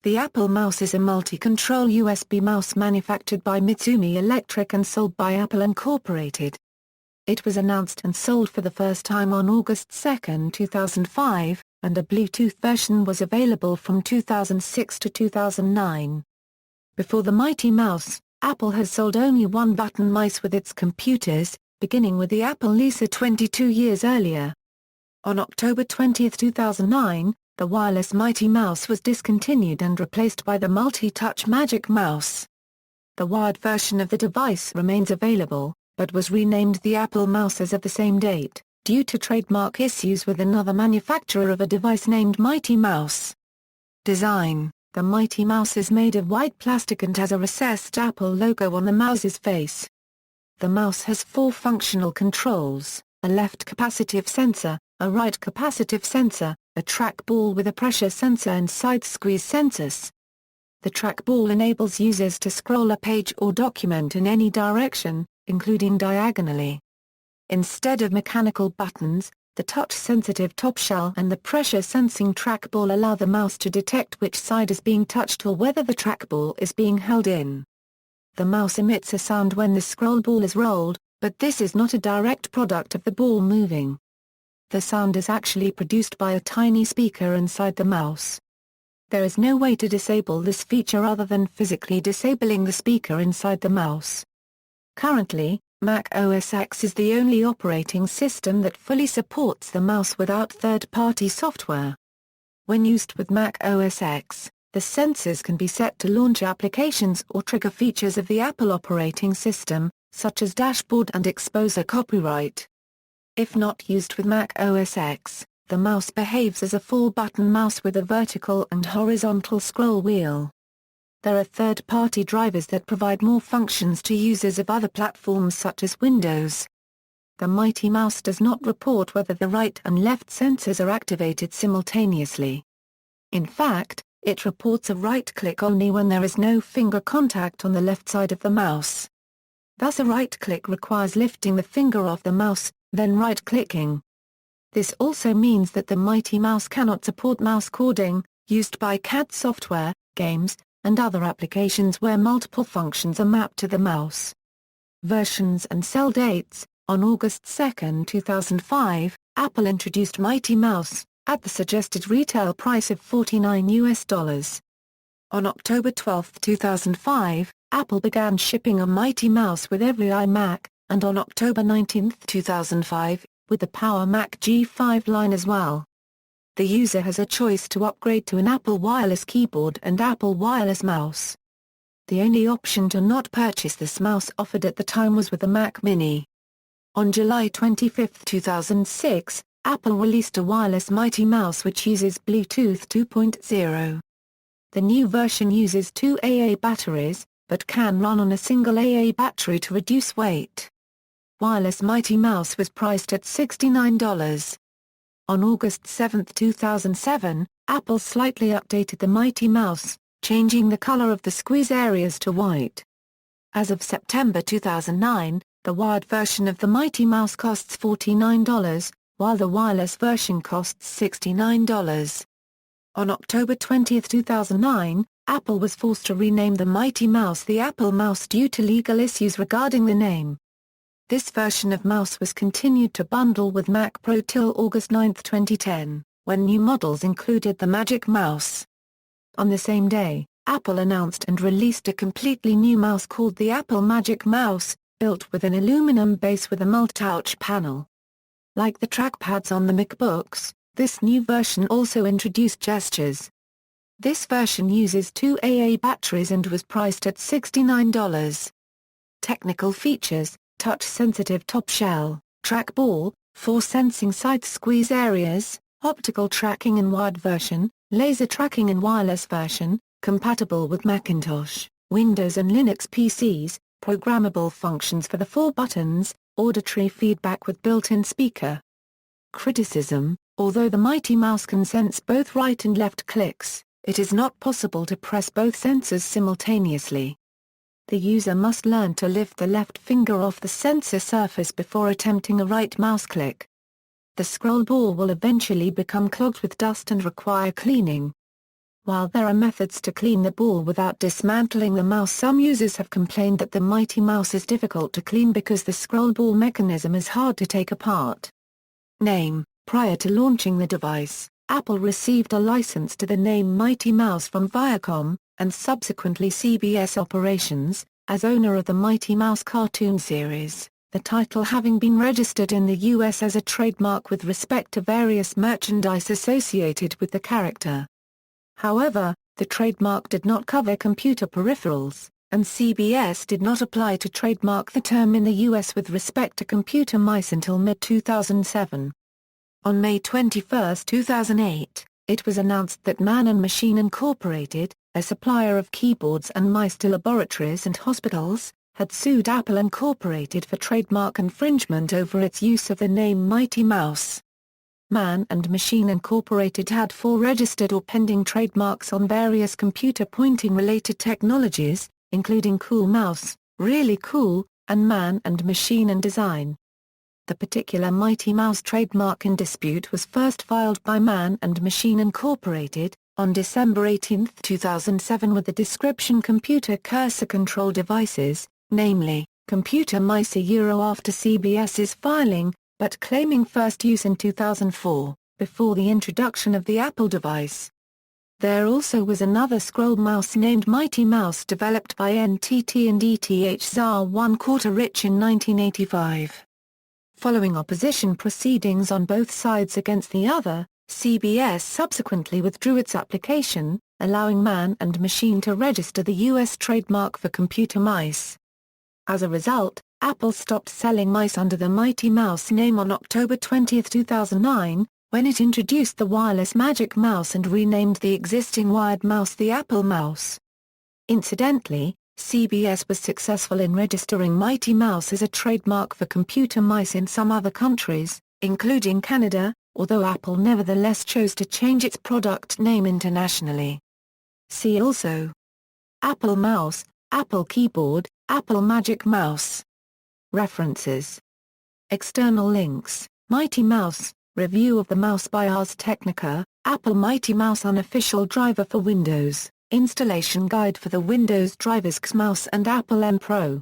The Apple Mouse is a multi-control USB mouse manufactured by Mitsumi Electric and sold by Apple Incorporated. It was announced and sold for the first time on August 2, 2005, and a Bluetooth version was available from 2006 to 2009. Before the Mighty Mouse, Apple has sold only one-button mice with its computers, beginning with the Apple Lisa 22 years earlier. On October 20, 2009, the wireless Mighty Mouse was discontinued and replaced by the multi-touch Magic Mouse. The wired version of the device remains available, but was renamed the Apple Mouse as of the same date, due to trademark issues with another manufacturer of a device named Mighty Mouse. Design: the Mighty Mouse is made of white plastic and has a recessed Apple logo on the mouse's face. The mouse has 4 functional controls: a left capacitive sensor, a right capacitive sensor, a trackball with a pressure sensor and side squeeze sensors. The trackball enables users to scroll a page or document in any direction, including diagonally. Instead of mechanical buttons, the touch-sensitive top shell and the pressure-sensing trackball allow the mouse to detect which side is being touched or whether the trackball is being held in. The mouse emits a sound when the scroll ball is rolled, but this is not a direct product of the ball moving. The sound is actually produced by a tiny speaker inside the mouse. There is no way to disable this feature other than physically disabling the speaker inside the mouse. Currently, Mac OS X is the only operating system that fully supports the mouse without third-party software. When used with Mac OS X, the sensors can be set to launch applications or trigger features of the Apple operating system, such as dashboard and exposure copyright. If not used with Mac OS X, the mouse behaves as a 4-button mouse with a vertical and horizontal scroll wheel. There are third-party drivers that provide more functions to users of other platforms such as Windows. The Mighty Mouse does not report whether the right and left sensors are activated simultaneously. In fact, it reports a right-click only when there is no finger contact on the left side of the mouse. Thus a right-click requires lifting the finger off the mouse, then right-clicking. This also means that the Mighty Mouse cannot support mouse chording, used by CAD software, games, and other applications where multiple functions are mapped to the mouse. Versions and sell dates: on August 2, 2005, Apple introduced Mighty Mouse, at the suggested retail price of $49. On October 12, 2005, Apple began shipping a Mighty Mouse with every iMac, and on October 19, 2005, with the Power Mac G5 line as well. The user has a choice to upgrade to an Apple Wireless Keyboard and Apple Wireless Mouse. The only option to not purchase this mouse offered at the time was with the Mac Mini. On July 25, 2006, Apple released a wireless Mighty Mouse which uses Bluetooth 2.0. The new version uses 2 AA batteries, but can run on a single AA battery to reduce weight. Wireless Mighty Mouse was priced at $69. On August 7, 2007, Apple slightly updated the Mighty Mouse, changing the color of the squeeze areas to white. As of September 2009, the wired version of the Mighty Mouse costs $49, while the wireless version costs $69. On October 20, 2009, Apple was forced to rename the Mighty Mouse the Apple Mouse due to legal issues regarding the name. This version of mouse was continued to bundle with Mac Pro till August 9, 2010, when new models included the Magic Mouse. On the same day, Apple announced and released a completely new mouse called the Apple Magic Mouse, built with an aluminum base with a multi-touch panel. Like the trackpads on the MacBooks, this new version also introduced gestures. This version uses 2 AA batteries and was priced at $69. Technical features: touch-sensitive top shell, trackball, 4 sensing side squeeze areas, optical tracking in wired version, laser tracking in wireless version, compatible with Macintosh, Windows and Linux PCs, programmable functions for the 4 buttons, auditory feedback with built-in speaker. Criticism: although the Mighty Mouse can sense both right and left clicks, it is not possible to press both sensors simultaneously. The user must learn to lift the left finger off the sensor surface before attempting a right mouse click. The scroll ball will eventually become clogged with dust and require cleaning. While there are methods to clean the ball without dismantling the mouse, some users have complained that the Mighty Mouse is difficult to clean because the scroll ball mechanism is hard to take apart. Name: prior to launching the device, Apple received a license to the name Mighty Mouse from Viacom, and subsequently CBS Operations, as owner of the Mighty Mouse cartoon series, the title having been registered in the U.S. as a trademark with respect to various merchandise associated with the character. However, the trademark did not cover computer peripherals, and CBS did not apply to trademark the term in the U.S. with respect to computer mice until mid-2007. On May 21, 2008, it was announced that Man and Machine Incorporated, a supplier of keyboards and mice to laboratories and hospitals, had sued Apple Incorporated for trademark infringement over its use of the name Mighty Mouse. Man and Machine Incorporated had 4 registered or pending trademarks on various computer pointing-related technologies, including Cool Mouse, Really Cool, and Man and Machine and Design. The particular Mighty Mouse trademark in dispute was first filed by Man and Machine Incorporated, on December 18, 2007 with the description computer cursor control devices, namely, computer mice after CBS's filing, but claiming first use in 2004, before the introduction of the Apple device. There also was another scroll mouse named Mighty Mouse developed by NTT and ETH-ZAR 1/4 Rich in 1985. Following opposition proceedings on both sides against the other, CBS subsequently withdrew its application, allowing Man and Machine to register the U.S. trademark for computer mice. As a result, Apple stopped selling mice under the Mighty Mouse name on October 20, 2009, when it introduced the wireless Magic Mouse and renamed the existing wired mouse the Apple Mouse. Incidentally, CBS was successful in registering Mighty Mouse as a trademark for computer mice in some other countries, including Canada, although Apple nevertheless chose to change its product name internationally. See also: Apple Mouse, Apple Keyboard, Apple Magic Mouse. References. External links: Mighty Mouse, review of the mouse by Ars Technica, Apple Mighty Mouse unofficial driver for Windows, installation guide for the Windows drivers XMouse and Apple M Pro.